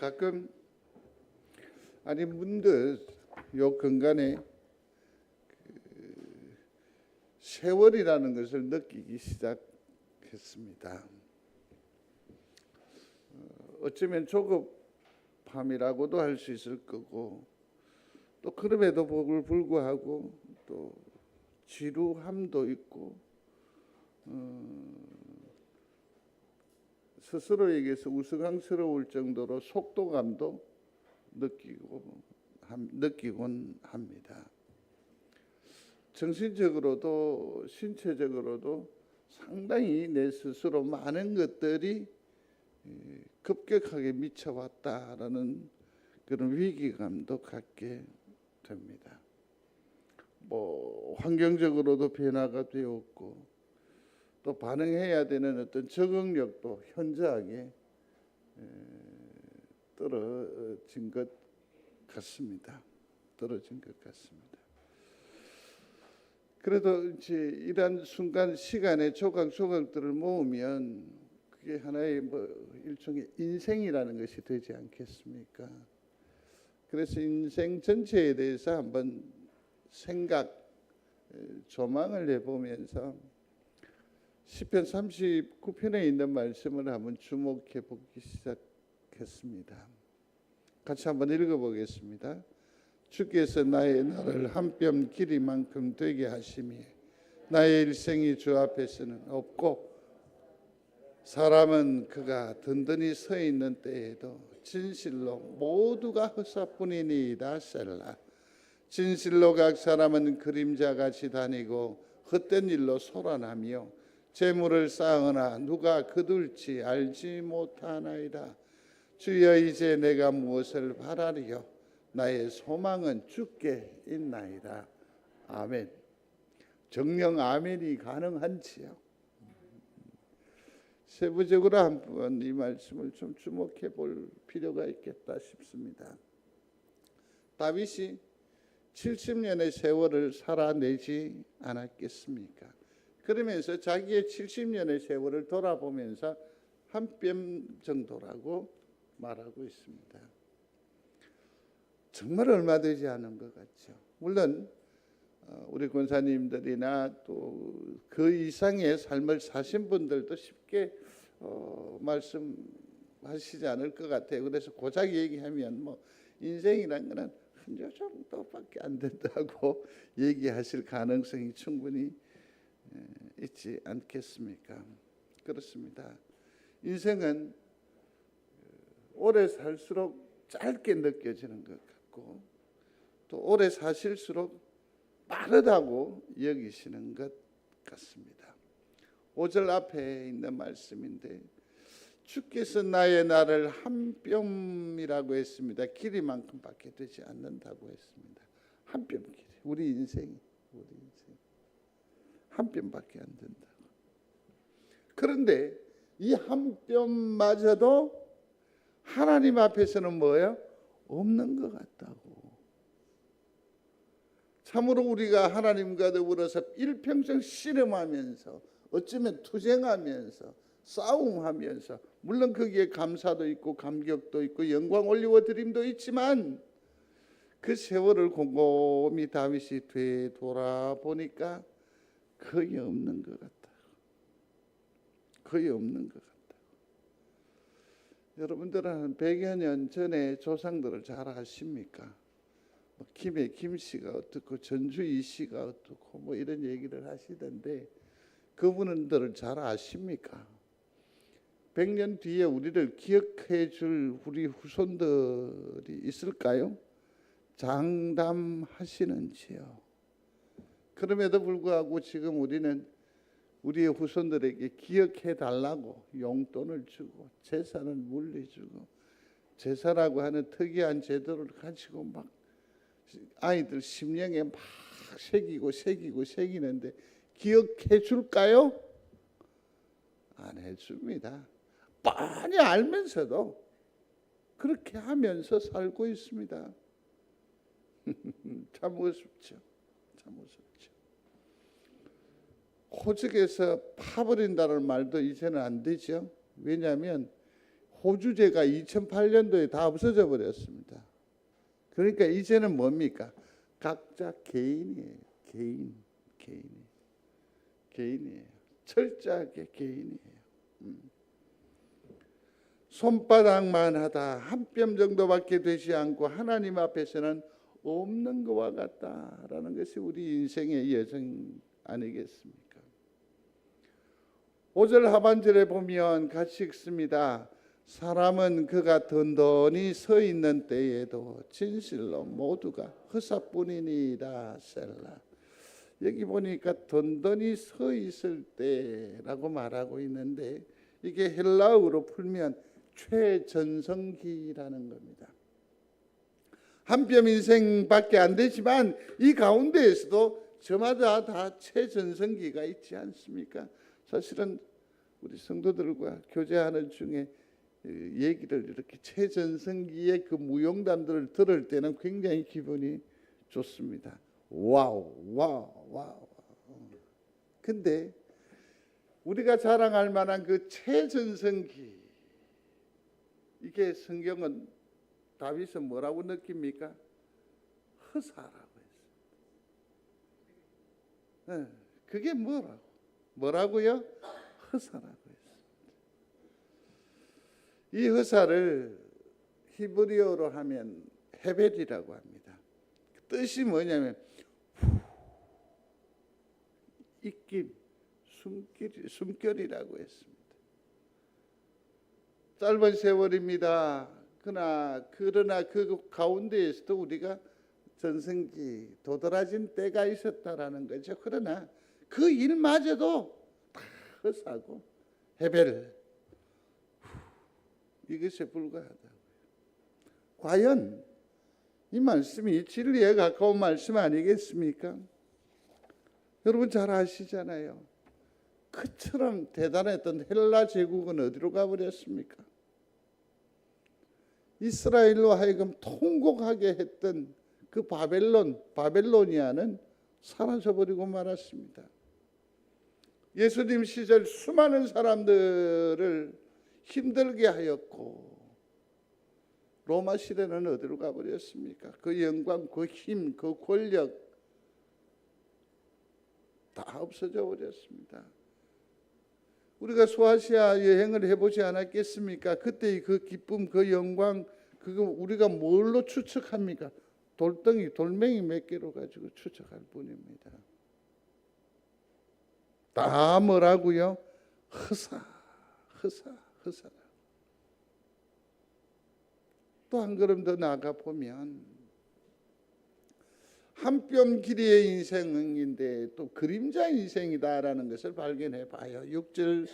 가끔 문득 요 근간에 세월이라는 것을 느끼기 시작했습니다. 어쩌면 조급함이라고도 할 수 있을 거고, 또 그럼에도 불구하고 또 지루함도 있고, 스스로에게서 우스꽝스러울 정도로 속도감도 느끼곤 합니다. 정신적으로도 신체적으로도 상당히 내 스스로 많은 것들이 급격하게 미쳐왔다라는 그런 위기감도 갖게 됩니다. 환경적으로도 변화가 되었고, 또 반응해야 되는 어떤 적응력도 현저하게 떨어진 것 같습니다. 그래도 이제 이런 순간 시간에 조각조각들을 모으면 그게 하나의 일종의 인생이라는 것이 되지 않겠습니까? 그래서 인생 전체에 대해서 한번 조망을 해보면서 시편 39편에 있는 말씀을 한번 주목해 보기 시작했습니다. 같이 한번 읽어보겠습니다. 주께서 나의 날을 한 뼘 길이만큼 되게 하심이 나의 일생이 주 앞에서는 없고, 사람은 그가 든든히 서 있는 때에도 진실로 모두가 헛사뿐이니이다. 셀라. 진실로 각 사람은 그림자같이 다니고 헛된 일로 소란하며 재물을 쌓으나 누가 거둘지 알지 못하나이다. 주여, 이제 내가 무엇을 바라리요? 나의 소망은 주께 있나이다. 아멘. 정령 아멘이 가능한지요? 세부적으로 한번 이 말씀을 좀 주목해 볼 필요가 있겠다 싶습니다. 다윗이 70년의 세월을 살아내지 않았겠습니까? 그러면서 자기의 70년의 세월을 돌아보면서 한 뼘 정도라고 말하고 있습니다. 정말 얼마 되지 않은 것 같죠. 물론 우리 권사님들이나 또 그 이상의 삶을 사신 분들도 쉽게 말씀하시지 않을 것 같아요. 그래서 고작 얘기하면 인생이란 거는 한 요 정도밖에 안 된다고 얘기하실 가능성이 충분히 있지 않겠습니까? 그렇습니다. 인생은 오래 살수록 짧게 느껴지는 것 같고, 또 오래 사실수록 빠르다고 여기시는 것 같습니다. 5절 앞에 있는 말씀인데, 주께서 나의 날을 한 뼘이라고 했습니다. 길이만큼밖에 되지 않는다고 했습니다. 한 뼘 길이. 우리 인생이 한 뼘밖에 안 된다고. 그런데 이 한 뼘마저도 하나님 앞에서는 뭐예요? 없는 것 같다고. 참으로 우리가 하나님과 더불어서 일평생 씨름하면서, 어쩌면 투쟁하면서, 싸움하면서, 물론 거기에 감사도 있고 감격도 있고 영광 올리워 드림도 있지만, 그 세월을 곰곰이 다윗이 되돌아보니까 거의 없는 것 같다. 여러분들은 100여 년 전에 조상들을 잘 아십니까? 김해 김씨가 어떻고 전주이 씨가 어떻고 이런 얘기를 하시던데, 그분들을 잘 아십니까? 100년 뒤에 우리를 기억해 줄 우리 후손들이 있을까요? 장담하시는지요? 그럼에도 불구하고 지금 우리는 우리의 후손들에게 기억해 달라고 용돈을 주고 재산을 물려주고, 제사라고 하는 특이한 제도를 가지고 막 아이들 심령에 막 새기는데 기억해 줄까요? 안 해줍니다. 뻔히 알면서도 그렇게 하면서 살고 있습니다. 참 우습죠. 호적에서 파버린다는 말도 이제는 안 되죠. 왜냐하면 호주제가 2008년도에 다 없어져 버렸습니다. 그러니까 이제는 뭡니까? 각자 개인이에요. 개인이에요. 철저하게 개인이에요. 손바닥만 하다 한 뼘 정도밖에 되지 않고 하나님 앞에서는 없는 것과 같다라는 것이 우리 인생의 여정 아니겠습니까? 5절 하반절에 보면 같이 읽습니다. 사람은 그가 든든히 서 있는 때에도 진실로 모두가 허사뿐이니라. 셀라. 여기 보니까 든든히 서 있을 때라고 말하고 있는데 이게 헬라어로 풀면 최전성기라는 겁니다. 한 뼘 인생밖에 안 되지만 이 가운데에서도 저마다 다 최전성기가 있지 않습니까? 사실은 우리 성도들과 교제하는 중에 얘기를 이렇게 최전성기의 그 무용담들을 들을 때는 굉장히 기분이 좋습니다. 와우. 근데 우리가 자랑할 만한 그 최전성기, 이게 성경은 다윗은 뭐라고 느낍니까? 허사라고 했어요. 그게 뭐라고요? 허사라고 했습니다. 이 허사를 히브리어로 하면 헤벨이라고 합니다. 뜻이 뭐냐면 입김, 숨결이라고 했습니다. 짧은 세월입니다. 그러나 그 가운데에서도 우리가 전성기 도드라진 때가 있었다라는 거죠. 그러나 그 일마저도 다 허사고 헤벨, 이것에 불과하다고요. 과연 이 말씀이 진리에 가까운 말씀 아니겠습니까? 여러분 잘 아시잖아요. 그처럼 대단했던 헬라 제국은 어디로 가버렸습니까? 이스라엘로 하여금 통곡하게 했던 그 바벨로니아는 사라져버리고 말았습니다. 예수님 시절 수많은 사람들을 힘들게 하였고 로마 시대는 어디로 가버렸습니까? 그 영광, 그 힘, 그 권력 다 없어져 버렸습니다. 우리가 소아시아 여행을 해보지 않았겠습니까? 그때의 그 기쁨, 그 영광, 그거 우리가 뭘로 추측합니까? 돌멩이 몇 개로 가지고 추측할 뿐입니다. 다 뭐라고요? 허사. 또 한 걸음 더 나아가 보면 한 뼘 길이의 인생인데 또 그림자 인생이다라는 것을 발견해 봐요. 6절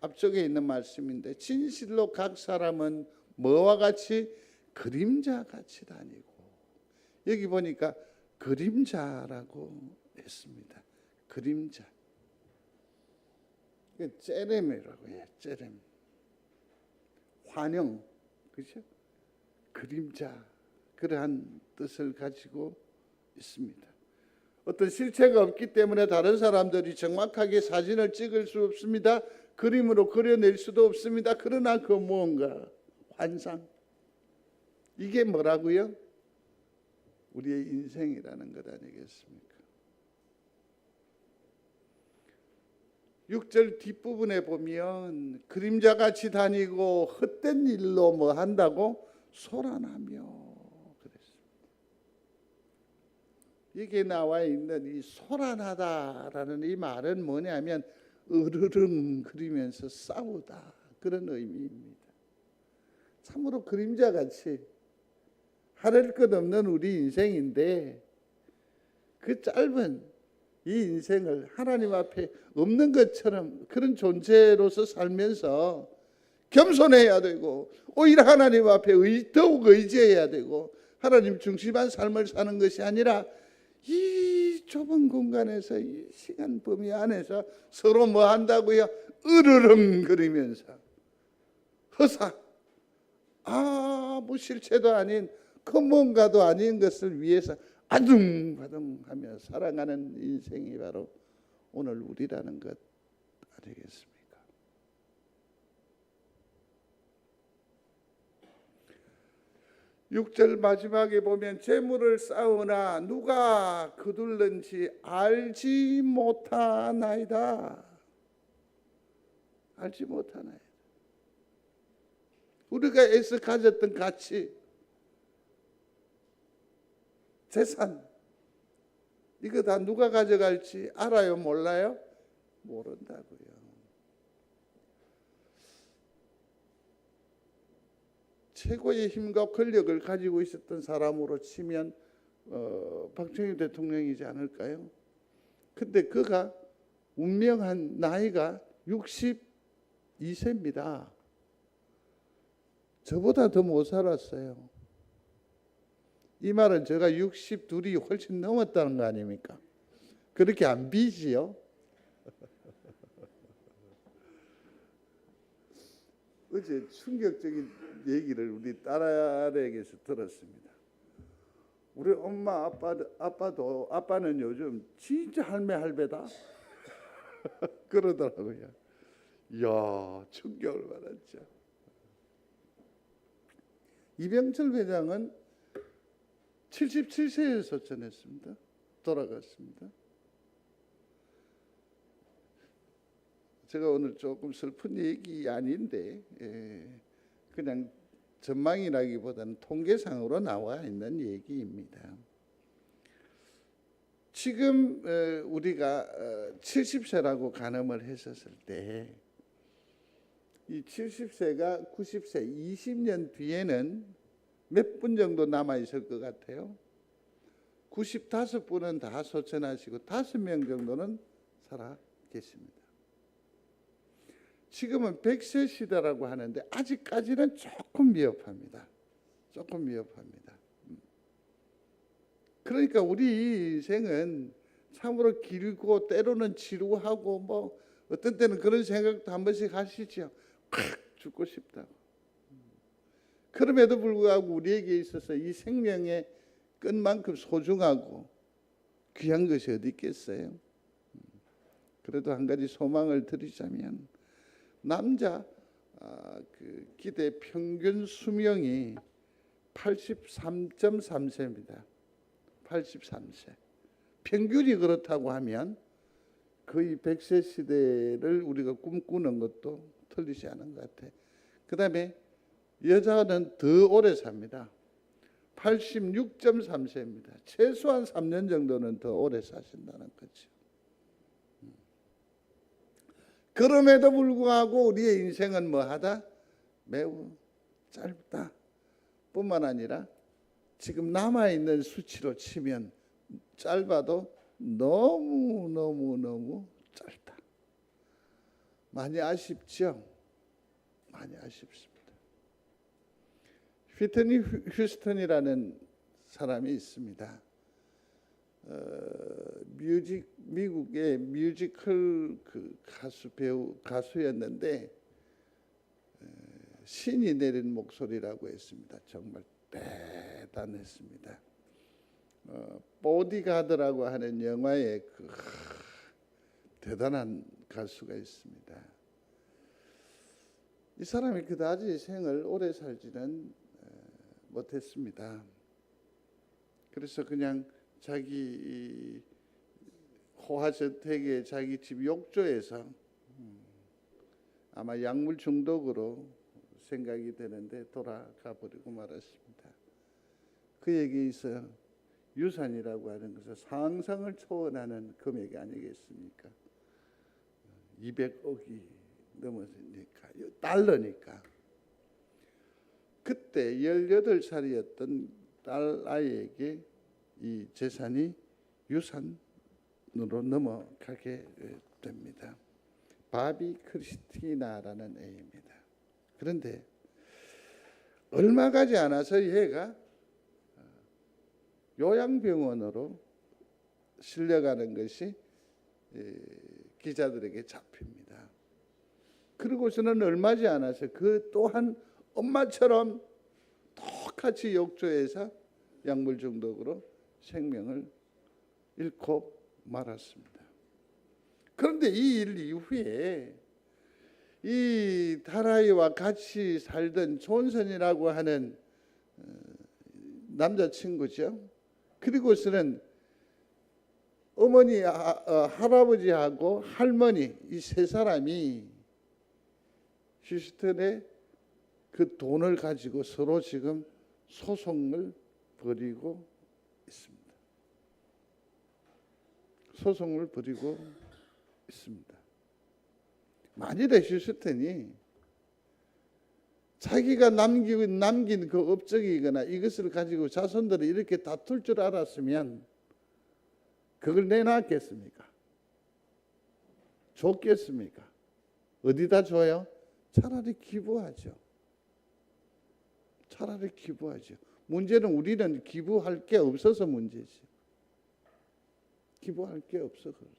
앞쪽에 있는 말씀인데 진실로 각 사람은 뭐와 같이 그림자 같이 다니고, 여기 보니까 그림자라고 했습니다. 그림자. 째렘이라고 해요. 째렘. 환영. 그렇죠? 그림자. 그러한 뜻을 가지고 있습니다. 어떤 실체가 없기 때문에 다른 사람들이 정확하게 사진을 찍을 수 없습니다. 그림으로 그려낼 수도 없습니다. 그러나 그 무언가 환상, 이게 뭐라고요? 우리의 인생이라는 것 아니겠습니까? 6절 뒷부분에 보면 그림자같이 다니고 헛된 일로 뭐 한다고 소란하며 여기에 나와 있는 이 소란하다라는 이 말은 뭐냐면 으르렁거리면서 싸우다, 그런 의미입니다. 참으로 그림자같이 하늘 것 없는 우리 인생인데 그 짧은 이 인생을 하나님 앞에 없는 것처럼 그런 존재로서 살면서 겸손해야 되고 오히려 하나님 앞에 더욱 의지해야 되고 하나님 중심한 삶을 사는 것이 아니라 이 좁은 공간에서 이 시간 범위 안에서 서로 뭐 한다고요? 으르렁거리면서 허사, 아무 실체도 아닌 그 뭔가도 아닌 것을 위해서 아둥바둥하며 살아가는 인생이 바로 오늘 우리라는 것 아니겠습니까? 6절 마지막에 보면 재물을 쌓으나 누가 거둘는지 알지 못하나이다. 알지 못하나이다. 우리가 애써 가졌던 가치, 재산, 이거 다 누가 가져갈지 알아요? 몰라요? 모른다고요. 최고의 힘과 권력을 가지고 있었던 사람으로 치면 박정희 대통령이지 않을까요? 근데 그가 운명한 나이가 62세입니다. 저보다 더 못 살았어요. 이 말은 제가 62이 훨씬 넘었다는 거 아닙니까? 그렇게 안 비지요? 어제 충격적인 얘기를 우리 딸에게서 들었습니다. 우리 엄마 아빠는 요즘 진짜 할배다 그러더라고요. 이야, 충격을 받았죠. 이병철 회장은 77세에 소천했습니다. 돌아갔습니다. 제가 오늘 조금 슬픈 얘기 아닌데 그냥 전망이라기보다는 통계상으로 나와 있는 얘기입니다. 지금 우리가 70세라고 가늠을 했었을 때 이 70세가 90세 20년 뒤에는 몇 분 정도 남아 있을 것 같아요? 95분은 다 소천하시고 5명 정도는 살아 계십니다. 지금은 100세 시대라고 하는데 아직까지는 조금 미흡합니다. 조금 미흡합니다. 그러니까 우리 인생은 참으로 길고 때로는 지루하고 뭐 어떤 때는 그런 생각도 한 번씩 하시죠. 콱 죽고 싶다고. 그럼에도 불구하고 우리에게 있어서 이 생명의 끝만큼 소중하고 귀한 것이 어디 있겠어요? 그래도 한 가지 소망을 드리자면 남자 그 기대 평균 수명이 83.3세입니다. 83세. 평균이 그렇다고 하면 거의 100세 시대를 우리가 꿈꾸는 것도 틀리지 않은 것 같아요. 그 다음에 여자는 더 오래 삽니다. 86.3세입니다. 최소한 3년 정도는 더 오래 사신다는 거죠. 그럼에도 불구하고 우리의 인생은 뭐하다? 매우 짧다. 뿐만 아니라 지금 남아있는 수치로 치면 짧아도 너무 짧다. 많이 아쉽죠? 많이 아쉽습니다. 휘트니 휴스턴이라는 사람이 있습니다. 미국의 뮤지컬 그 가수였는데 신이 내린 목소리라고 했습니다. 정말 대단했습니다. 보디가드라고 하는 영화에 그 대단한 가수가 있습니다. 이 사람이 그다지 생을 오래 살지는 못했습니다. 그래서 그냥 자기 호화저택의 자기 집 욕조에서 아마 약물 중독으로 생각이 되는데 돌아가 버리고 말았습니다. 그에게 있어 유산이라고 하는 것은 상상을 초월하는 금액이 아니겠습니까? 200억이 넘었으니까, 달러니까. 그때 18살이었던 딸 아이에게 이 재산이 유산으로 넘어가게 됩니다. 바비 크리스티나라는 애입니다. 그런데 얼마 가지 않아서 얘가 요양병원으로 실려가는 것이 기자들에게 잡힙니다. 그러고서는 얼마지 않아서 그 또한 엄마처럼 똑같이 욕조에서 약물 중독으로 생명을 잃고 말았습니다. 그런데 이 일 이후에 이 달아이와 같이 살던 존슨이라고 하는 남자친구죠. 그리고서는 어머니, 할아버지하고 할머니 이 세 사람이 휴스턴에 그 돈을 가지고 서로 지금 소송을 벌이고 있습니다. 소송을 벌이고 있습니다. 만일에 휴스턴이 자기가 남긴 그 업적이거나 이것을 가지고 자손들이 이렇게 다툴 줄 알았으면 그걸 내놨겠습니까? 줬겠습니까? 어디다 줘요? 차라리 기부하죠. 차라리 기부하죠. 문제는 우리는 기부할 게 없어서 문제지. 기부할 게 없어 그렇죠.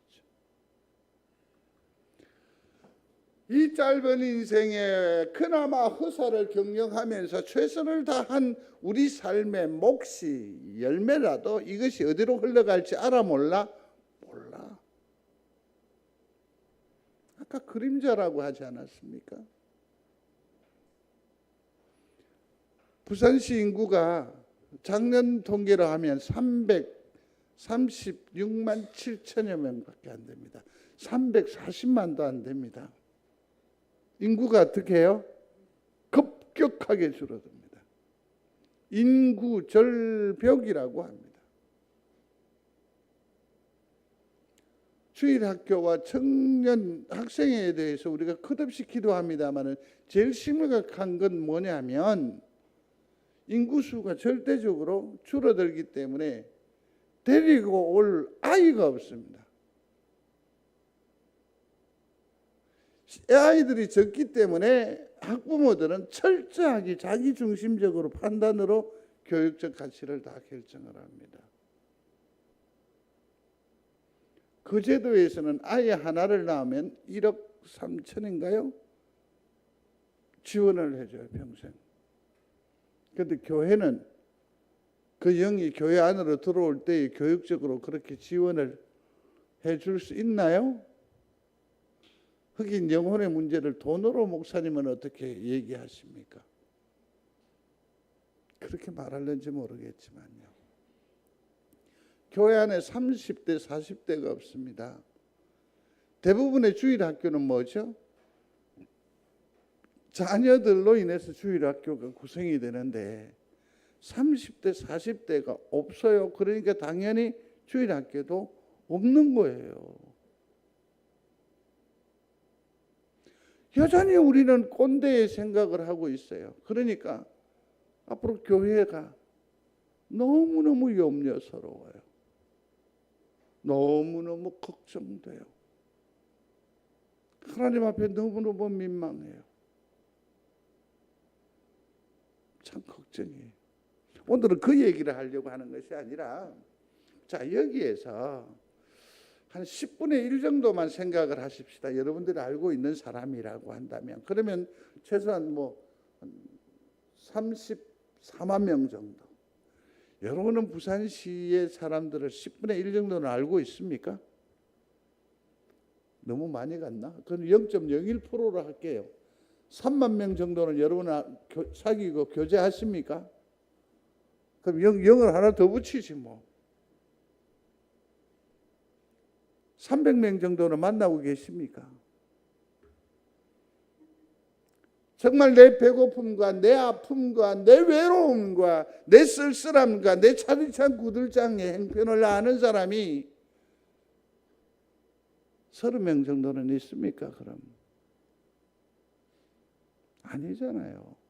이 짧은 인생에 그나마 허사를 경영하면서 최선을 다한 우리 삶의 몫이 열매라도 이것이 어디로 흘러갈지 알아 몰라? 몰라. 아까 그림자라고 하지 않았습니까? 부산시 인구가 작년 통계로 하면 336만 7천여 명밖에 안 됩니다. 340만도 안 됩니다. 인구가 어떻게 해요? 급격하게 줄어듭니다. 인구 절벽이라고 합니다. 주일학교와 청년 학생에 대해서 우리가 끝없이 기도합니다만 제일 심각한 건 뭐냐면 인구수가 절대적으로 줄어들기 때문에 데리고 올 아이가 없습니다. 아이들이 적기 때문에 학부모들은 철저하게 자기중심적으로 판단으로 교육적 가치를 다 결정을 합니다. 그 제도에서는 아이 하나를 낳으면 1억 3천인가요? 지원을 해줘요, 평생. 그런데 교회는 그 영이 교회 안으로 들어올 때 교육적으로 그렇게 지원을 해줄 수 있나요? 흑인 영혼의 문제를 돈으로 목사님은 어떻게 얘기하십니까? 그렇게 말하는지 모르겠지만요. 교회 안에 30대, 40대가 없습니다. 대부분의 주일학교는 뭐죠? 자녀들로 인해서 주일학교가 구성이 되는데 30대, 40대가 없어요. 그러니까 당연히 주일학교도 없는 거예요. 여전히 우리는 꼰대의 생각을 하고 있어요. 그러니까 앞으로 교회가 너무너무 염려스러워요. 너무너무 걱정돼요. 하나님 앞에 너무너무 민망해요. 참 걱정이에요. 오늘은 그 얘기를 하려고 하는 것이 아니라 자 여기에서 한 10분의 1 정도만 생각을 하십시다. 여러분들이 알고 있는 사람이라고 한다면 그러면 최소한 34만 명 정도. 여러분은 부산시의 사람들을 10분의 1 정도는 알고 있습니까? 너무 많이 갔나? 그건 0.01%로 할게요. 3만 명 정도는 여러분 사귀고 교제하십니까? 그럼 0을 하나 더 붙이지 뭐. 300명 정도는 만나고 계십니까? 정말 내 배고픔과 내 아픔과 내 외로움과 내 쓸쓸함과 내 차디찬 구들장의 행편을 아는 사람이 30명 정도는 있습니까? 그럼 아니잖아요.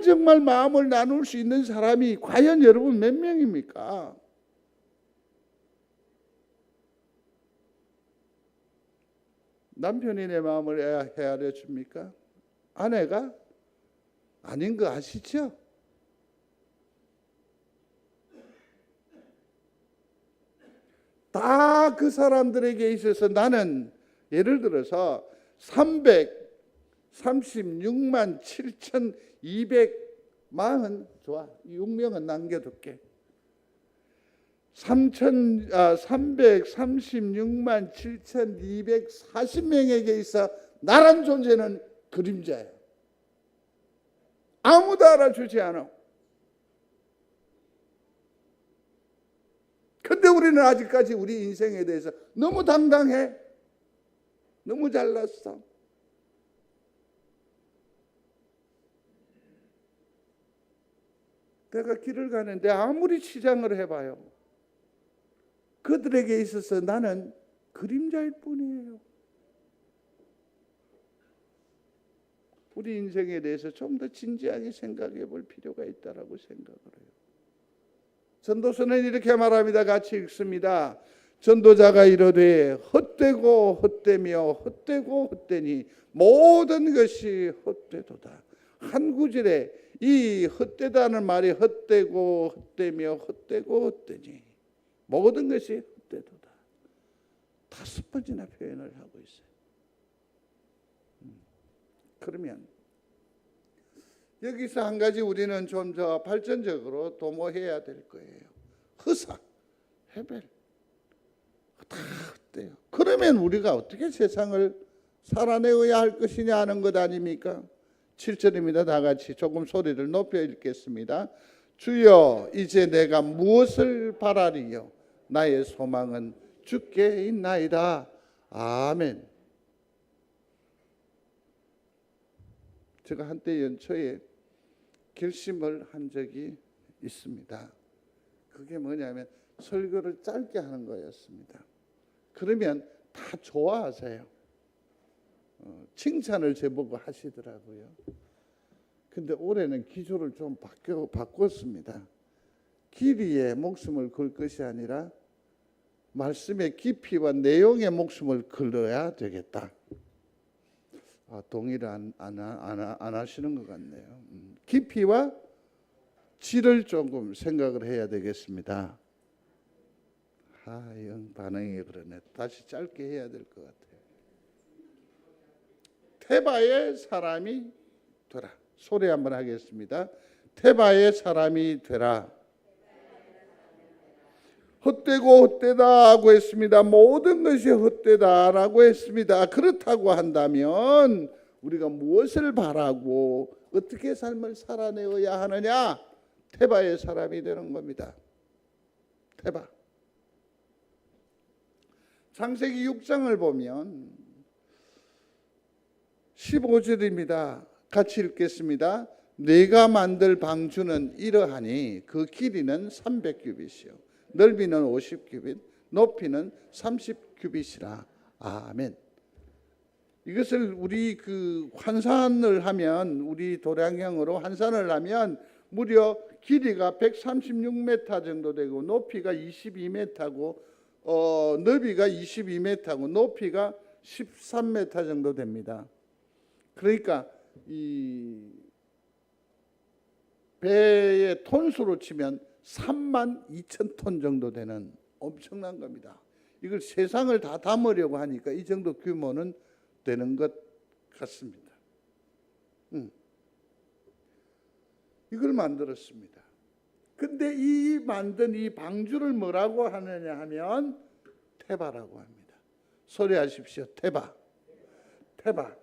정말 마음을 나눌 수 있는 사람이 과연 여러분 몇 명입니까? 남편이 내 마음을 헤아려 줍니까? 아내가? 아닌 거 아시죠? 다 그 사람들에게 있어서 나는 예를 들어서 336만 7,240 좋아. 6명은 남겨둘게. 336만 7,240명에게 있어 나란 존재는 그림자예요. 아무도 알아주지 않아. 근데 우리는 아직까지 우리 인생에 대해서 너무 당당해. 너무 잘났어. 내가 길을 가는데 아무리 치장을 해봐요. 그들에게 있어서 나는 그림자일 뿐이에요. 우리 인생에 대해서 좀 더 진지하게 생각해 볼 필요가 있다라고 생각을 해요. 전도서는 이렇게 말합니다. 같이 읽습니다. 전도자가 이르되 헛되고 헛되며 헛되고 헛되니 모든 것이 헛되도다. 한 구절에 이 헛되다는 말이 헛되고 헛되며 헛되고 헛되니 모든 것이 헛되도다. 5번이나 표현을 하고 있어요. 그러면 여기서 한 가지 우리는 좀 더 발전적으로 도모해야 될 거예요. 허사, 해벨 다 헛돼요. 그러면 우리가 어떻게 세상을 살아내어야 할 것이냐 하는 것 아닙니까? 7절입니다. 다 같이 조금 소리를 높여 읽겠습니다. 주여 이제 내가 무엇을 바라리요? 나의 소망은 주께 있나이다. 아멘. 제가 한때 연초에 결심을 한 적이 있습니다. 그게 뭐냐면 설교를 짧게 하는 거였습니다. 그러면 다 좋아하세요. 칭찬을 제보고 하시더라고요. 근데 올해는 기조를 좀 바꿨습니다. 길이에 목숨을 걸 것이 아니라 말씀의 깊이와 내용에 목숨을 걸어야 되겠다. 동의를 안 하시는 것 같네요. 깊이와 질을 조금 생각을 해야 되겠습니다. 영 반응이 그러네. 다시 짧게 해야 될 것 같아요. 테바의 사람이 되라. 소리 한번 하겠습니다. 테바의 사람이 되라. 헛되고 헛되다라고 했습니다. 모든 것이 헛되다라고 했습니다. 그렇다고 한다면 우리가 무엇을 바라고 어떻게 삶을 살아내어야 하느냐? 테바의 사람이 되는 겁니다. 테바. 창세기 6장을 보면 15절입니다. 같이 읽겠습니다. 내가 만들 방주는 이러하니 그 길이는 300규빗이요 넓이는 50규빗 높이는 30규빗이라. 아멘. 이것을 우리 환산을 하면, 우리 도량형으로 환산을 하면 무려 길이가 136m 정도 되고 높이가 22m고 넓이가 22m고 높이가 13m 정도 됩니다. 그러니까 이 배의 톤수로 치면 32,000톤 정도 되는 엄청난 겁니다. 이걸 세상을 다 담으려고 하니까 이 정도 규모는 되는 것 같습니다. 이걸 만들었습니다. 근데 이 만든 이 방주를 뭐라고 하느냐 하면 테바라고 합니다. 소리하십시오. 테바. 테바.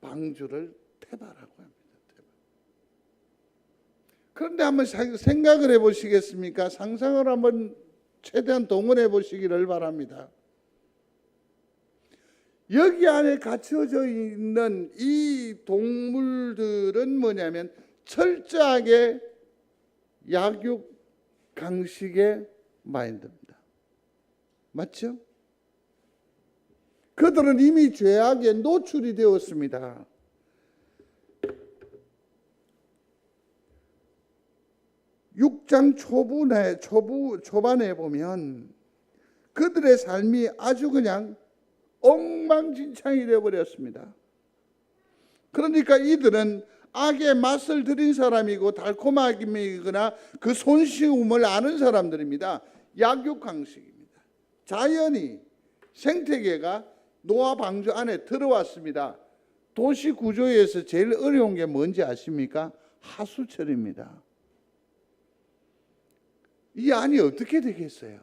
방주를 테바라고 합니다. 테바. 그런데 한번 생각을 해보시겠습니까? 상상을 한번 최대한 동원해 보시기를 바랍니다. 여기 안에 갇혀져 있는 이 동물들은 뭐냐면 철저하게 약육 강식의 마인드입니다. 맞죠? 그들은 이미 죄악에 노출이 되었습니다. 육장 초반에 보면 그들의 삶이 아주 그냥 엉망진창이 되어버렸습니다. 그러니까 이들은 악의 맛을 들인 사람이고 달콤함이거나 그 손쉬움을 아는 사람들입니다. 약육강식입니다. 자연이, 생태계가 노아 방주 안에 들어왔습니다. 도시 구조에서 제일 어려운 게 뭔지 아십니까? 하수처리입니다. 이 안이 어떻게 되겠어요?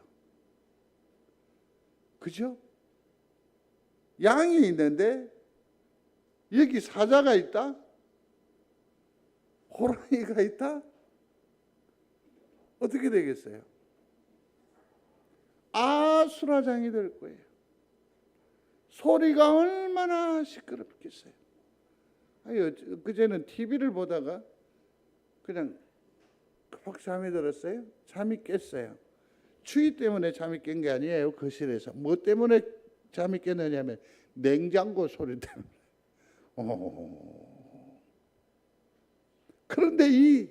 그죠? 양이 있는데 여기 사자가 있다? 호랑이가 있다? 어떻게 되겠어요? 아수라장이 될 거예요. 소리가 얼마나 시끄럽겠어요. 그제는 TV를 보다가 그냥 푹 잠이 들었어요. 잠이 깼어요. 추위 때문에 잠이 깬 게 아니에요. 거실에서. 뭐 때문에 잠이 깼느냐면 냉장고 소리 때문에. 그런데 이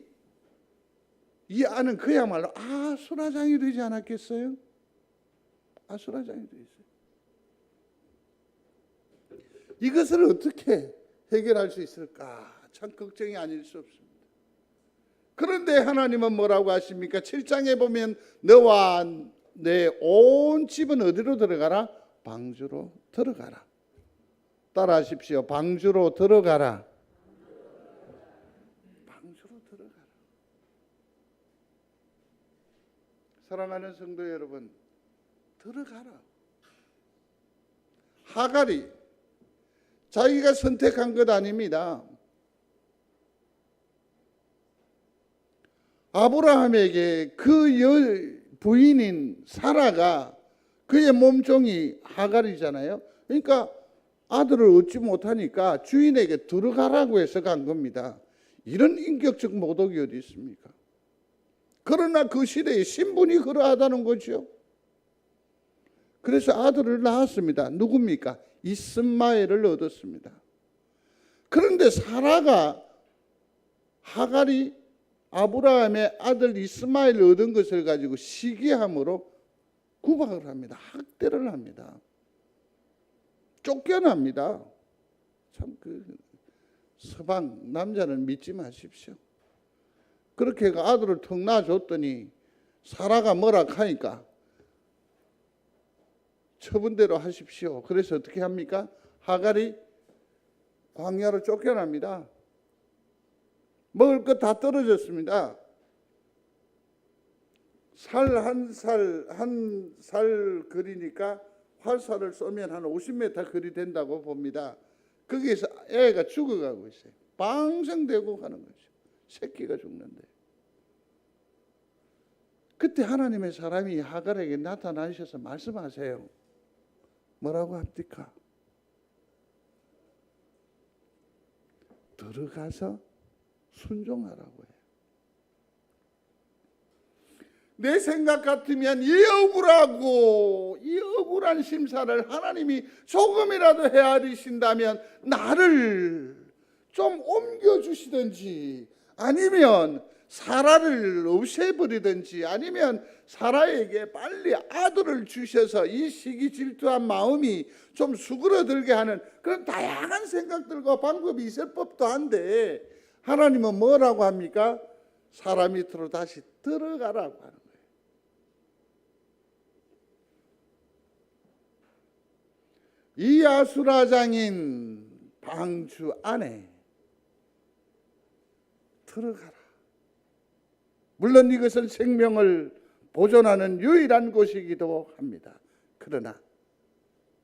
안은 그야말로 아수라장이 되지 않았겠어요? 아수라장이 되어 있어요. 이것을 어떻게 해결할 수 있을까? 참 걱정이 아닐 수 없습니다. 그런데 하나님은 뭐라고 하십니까? 7장에 보면 너와 내 온 집은 어디로 들어가라? 방주로 들어가라. 따라하십시오. 방주로 들어가라. 방주로 들어가라. 사랑하는 성도 여러분, 들어가라. 하갈이 자기가 선택한 것 아닙니다. 아브라함에게 그 부인인 사라가 그의 몸종이 하갈이잖아요. 그러니까 아들을 얻지 못하니까 주인에게 들어가라고 해서 간 겁니다. 이런 인격적 모독이 어디 있습니까? 그러나 그 시대에 신분이 그러하다는 거죠. 그래서 아들을 낳았습니다. 누굽니까? 이스마엘을 얻었습니다. 그런데 사라가 하갈이 아브라함의 아들 이스마엘을 얻은 것을 가지고 시기함으로 구박을 합니다. 학대를 합니다. 쫓겨납니다. 참 서방 남자는 믿지 마십시오. 그렇게 아들을 턱 낳아줬더니 사라가 뭐라 하니까 처분대로 하십시오. 그래서 어떻게 합니까? 하갈이 광야로 쫓겨납니다. 먹을 것 다 떨어졌습니다. 한 살 거리니까 활살을 쏘면 한 50m 거리 된다고 봅니다. 거기에서 애가 죽어가고 있어요. 방생되고 가는 거죠. 새끼가 죽는데. 그때 하나님의 사람이 하갈에게 나타나셔서 말씀하세요. 뭐라고 합니까? 들어가서 순종하라고 해요. 내 생각 같으면 이 억울한 심사를 하나님이 조금이라도 헤아리신다면 나를 좀 옮겨주시든지 아니면 사라를 없애버리든지 아니면 사라에게 빨리 아들을 주셔서 이 시기 질투한 마음이 좀 수그러들게 하는 그런 다양한 생각들과 방법이 있을 법도 한데 하나님은 뭐라고 합니까? 사라 밑으로 다시 들어가라고 하는 거예요. 이 아수라장인 방주 안에 들어가라. 물론 이것은 생명을 보존하는 유일한 곳이기도 합니다. 그러나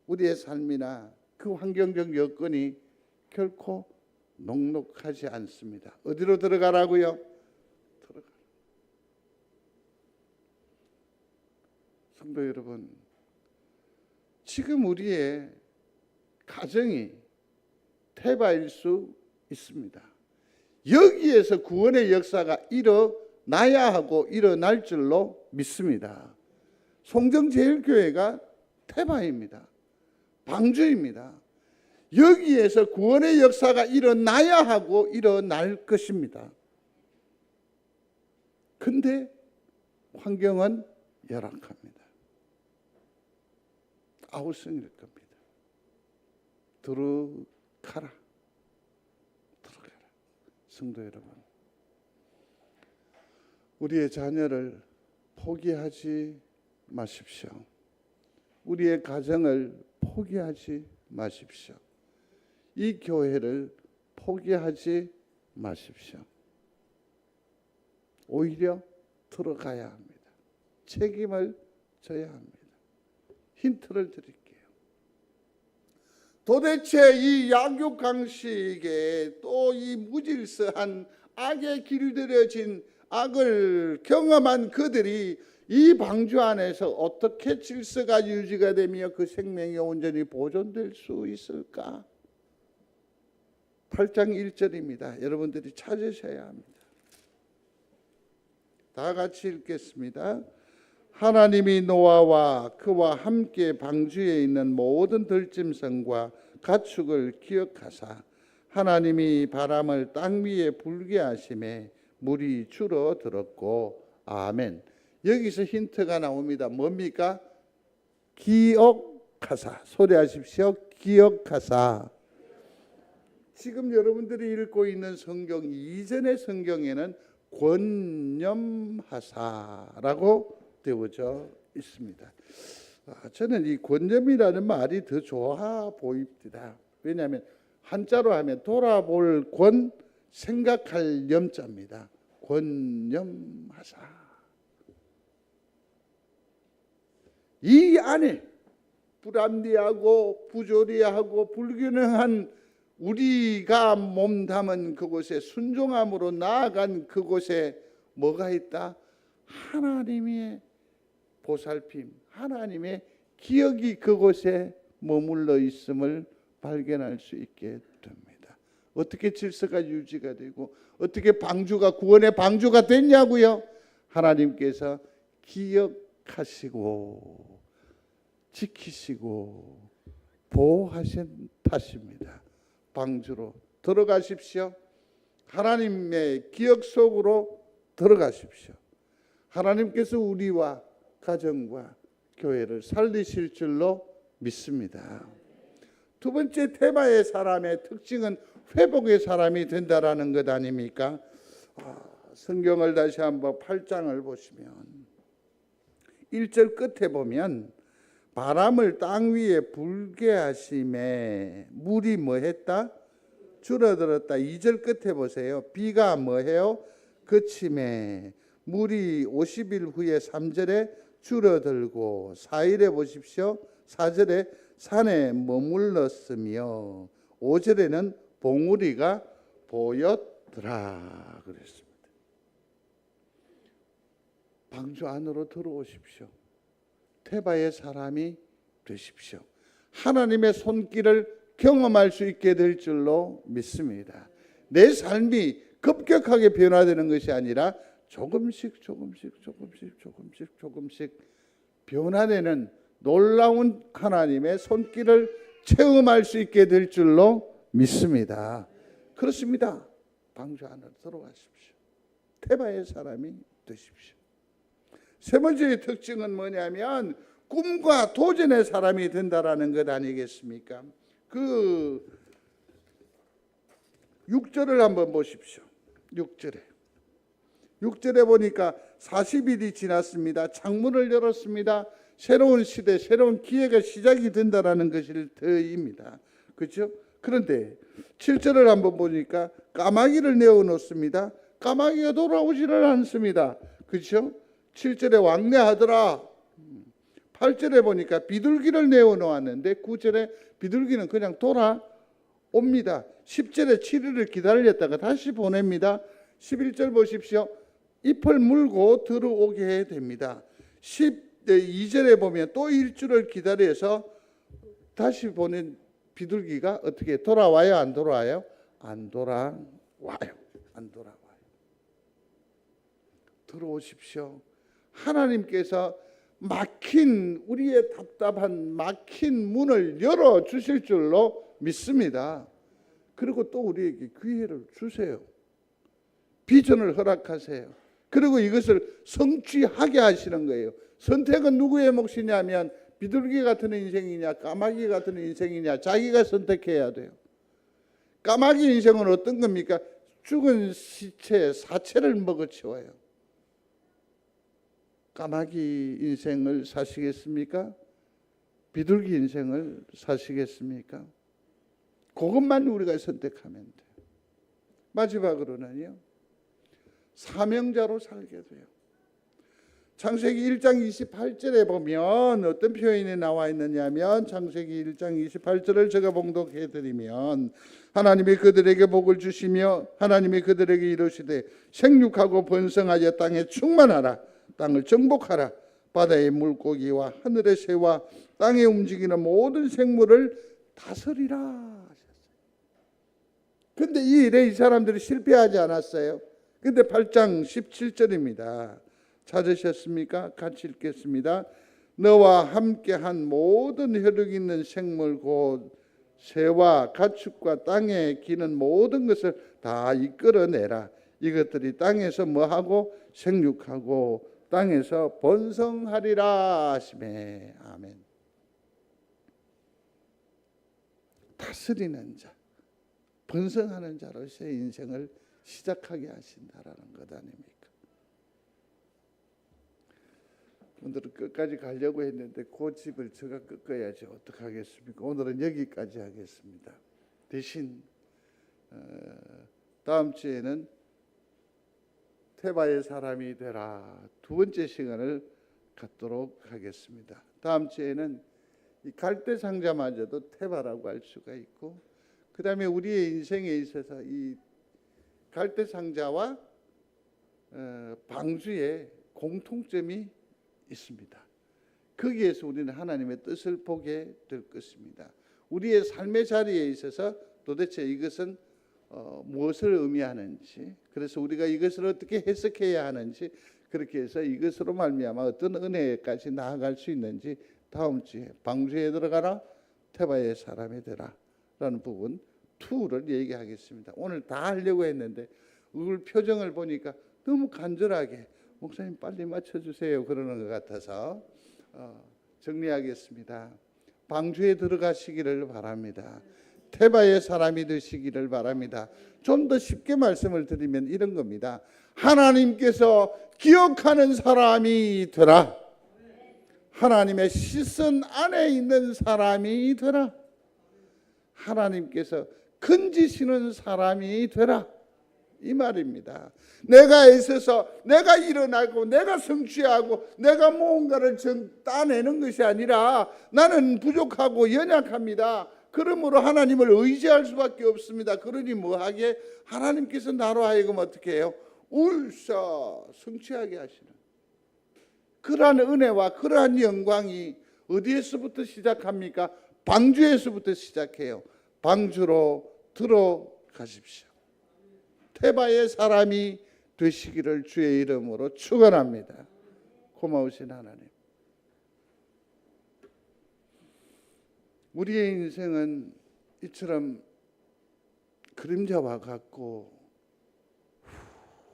우리의 삶이나 그 환경적 여건이 결코 녹록하지 않습니다. 어디로 들어가라고요? 들어가라. 성도 여러분, 지금 우리의 가정이 태바일 수 있습니다. 여기에서 구원의 역사가 일어나야 하고 일어날 줄로 믿습니다. 송정제일교회가 태바입니다. 방주입니다. 여기에서 구원의 역사가 일어나야 하고 일어날 것입니다. 근데 환경은 열악합니다. 아우성일 겁니다. 들어가라. 성도 여러분, 우리의 자녀를 포기하지 마십시오. 우리의 가정을 포기하지 마십시오. 이 교회를 포기하지 마십시오. 오히려 들어가야 합니다. 책임을 져야 합니다. 힌트를 드릴게요. 도대체 이 약육강식에 또 이 무질서한 악에 길들여진 악을 경험한 그들이 이 방주 안에서 어떻게 질서가 유지가 되며 그 생명이 온전히 보존될 수 있을까? 8장 1절입니다. 여러분들이 찾으셔야 합니다. 다 같이 읽겠습니다. 하나님이 노아와 그와 함께 방주에 있는 모든 들짐승과 가축을 기억하사 하나님이 바람을 땅 위에 불게 하심에 물이 줄어들었고. 아멘. 여기서 힌트가 나옵니다. 뭡니까? 기억하사. 소리하십시오. 기억하사. 지금 여러분들이 읽고 있는 성경 이전의 성경에는 권념하사라고 되어져 있습니다. 저는 이 권념이라는 말이 더 좋아 보입니다. 왜냐하면 한자로 하면 돌아볼 권, 생각할 염자입니다. 권념하사. 이 안에 불합리하고 부조리하고 불균형한 우리가 몸담은 그곳에 순종함으로 나아간 그곳에 뭐가 있다? 하나님의 보살핌, 하나님의 기억이 그곳에 머물러 있음을 발견할 수 있게 됩니다. 어떻게 질서가 유지가 되고 어떻게 방주가 구원의 방주가 됐냐고요? 하나님께서 기억하시고 지키시고 보호하신 탓입니다. 방주로 들어가십시오. 하나님의 기억 속으로 들어가십시오. 하나님께서 우리와 가정과 교회를 살리실 줄로 믿습니다. 두 번째 테마의 사람의 특징은 회복의 사람이 된다라는 것 아닙니까? 성경을 다시 한번 8장을 보시면 1절 끝에 보면 바람을 땅 위에 불게 하심에 물이 뭐했다? 줄어들었다. 2절 끝에 보세요. 비가 뭐해요? 그침에 물이 50일 후에 3절에 줄어들고 4일에 보십시오. 4절에 산에 머물렀으며 5절에는 봉우리가 보였더라 그랬습니다. 방주 안으로 들어오십시오. 테바의 사람이 되십시오. 하나님의 손길을 경험할 수 있게 될 줄로 믿습니다. 내 삶이 급격하게 변화되는 것이 아니라 조금씩 변화되는 놀라운 하나님의 손길을 체험할 수 있게 될 줄로 믿습니다. 그렇습니다. 방주 안으로 들어가십시오. 테바의 사람이 되십시오. 세 번째의 특징은 뭐냐면 꿈과 도전의 사람이 된다라는 것 아니겠습니까? 그 6절을 한번 보십시오. 6절에 보니까 40일이 지났습니다. 창문을 열었습니다. 새로운 시대, 새로운 기회가 시작이 된다라는 것을 더입니다. 그렇죠? 그런데 7절을 한번 보니까 까마귀를 내어놓습니다. 까마귀가 돌아오지를 않습니다. 그렇죠? 7절에 왕래하더라. 8절에 보니까 비둘기를 내어놓았는데 9절에 비둘기는 그냥 돌아옵니다. 10절에 7일을 기다렸다가 다시 보냅니다. 11절 보십시오. 잎을 물고 들어오게 됩니다. 12절에 보면 또 일주를 기다려서 다시 보낸 비둘기가 어떻게 돌아와요? 안 돌아와요? 안 돌아와요. 안 돌아와요. 들어오십시오. 하나님께서 막힌 우리의 답답한 막힌 문을 열어주실 줄로 믿습니다. 그리고 또 우리에게 기회를 주세요. 비전을 허락하세요. 그리고 이것을 성취하게 하시는 거예요. 선택은 누구의 몫이냐면 비둘기 같은 인생이냐 까마귀 같은 인생이냐 자기가 선택해야 돼요. 까마귀 인생은 어떤 겁니까? 죽은 시체, 사체를 먹어치워요. 까마귀 인생을 사시겠습니까? 비둘기 인생을 사시겠습니까? 그것만 우리가 선택하면 돼요. 마지막으로는요. 사명자로 살게 돼요. 창세기 1장 28절에 보면 어떤 표현이 나와 있느냐면 창세기 1장 28절을 제가 봉독해 드리면 하나님이 그들에게 복을 주시며 하나님이 그들에게 이르시되 생육하고 번성하여 땅에 충만하라. 땅을 정복하라. 바다의 물고기와 하늘의 새와 땅에 움직이는 모든 생물을 다스리라 하셨어요. 근데 이 일에 이 사람들이 실패하지 않았어요. 근데 8장 17절입니다. 찾으셨습니까? 같이 읽겠습니다. 너와 함께한 모든 혈육 있는 생물 곧 새와 가축과 땅에 기는 모든 것을 다 이끌어내라. 이것들이 땅에서 뭐하고 생육하고 땅에서 번성하리라 하시매. 아멘. 다스리는 자, 번성하는 자로서의 인생을 시작하게 하신다라는 것 아닙니까? 오늘은 끝까지 가려고 했는데 그 집을 제가 꺾어야지 어떡하겠습니까? 오늘은 여기까지 하겠습니다. 대신 다음 주에는 테바의 사람이 되라 두 번째 시간을 갖도록 하겠습니다. 다음 주에는 이 갈대 상자마저도 테바라고 할 수가 있고, 그 다음에 우리의 인생에 있어서 이 갈대 상자와 방주의 공통점이 있습니다. 거기에서 우리는 하나님의 뜻을 보게 될 것입니다. 우리의 삶의 자리에 있어서 도대체 이것은 무엇을 의미하는지, 그래서 우리가 이것을 어떻게 해석해야 하는지, 그렇게 해서 이것으로 말미암아 어떤 은혜까지 나아갈 수 있는지 다음 주에 방주에 들어가라 테바의 사람이 되라 라는 부분 2를 얘기하겠습니다. 오늘 다 하려고 했는데 얼굴 표정을 보니까 너무 간절하게 목사님 빨리 맞춰주세요 그러는 것 같아서 정리하겠습니다. 방주에 들어가시기를 바랍니다. 테바의 사람이 되시기를 바랍니다. 좀 더 쉽게 말씀을 드리면 이런 겁니다. 하나님께서 기억하는 사람이 되라. 하나님의 시선 안에 있는 사람이 되라. 하나님께서 건지시는 사람이 되라. 이 말입니다. 내가 애써서 내가 일어나고 내가 성취하고 내가 무언가를 따내는 것이 아니라 나는 부족하고 연약합니다. 그러므로 하나님을 의지할 수밖에 없습니다. 그러니 뭐하게? 하나님께서 나로 하여금 어떻게 해요? 울서 성취하게 하시는 그러한 은혜와 그러한 영광이 어디에서부터 시작합니까? 방주에서부터 시작해요. 방주로 들어가십시오. 테바의 사람이 되시기를 주의 이름으로 축원합니다. 고마우신 하나님, 우리의 인생은 이처럼 그림자와 같고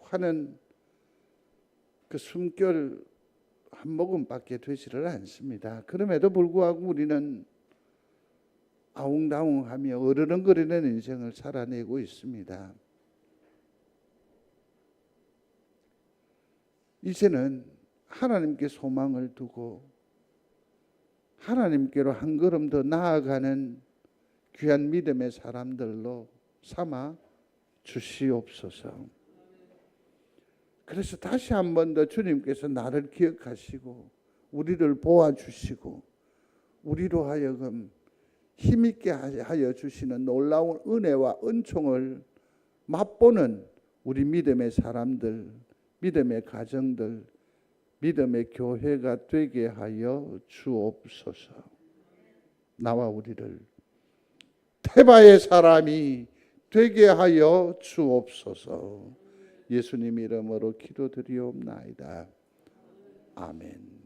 하는 그 숨결 한 모금밖에 되지를 않습니다. 그럼에도 불구하고 우리는 아웅다웅하며 어르렁거리는 인생을 살아내고 있습니다. 이제는 하나님께 소망을 두고 하나님께로 한 걸음 더 나아가는 귀한 믿음의 사람들로 삼아 주시옵소서. 그래서 다시 한 번 더 주님께서 나를 기억하시고 우리를 보아주시고 우리로 하여금 힘있게 하여 주시는 놀라운 은혜와 은총을 맛보는 우리 믿음의 사람들, 믿음의 가정들, 믿음의 교회가 되게 하여 주옵소서. 나와 우리를 테바의 사람이 되게 하여 주옵소서. 예수님 이름으로 기도드리옵나이다. 아멘.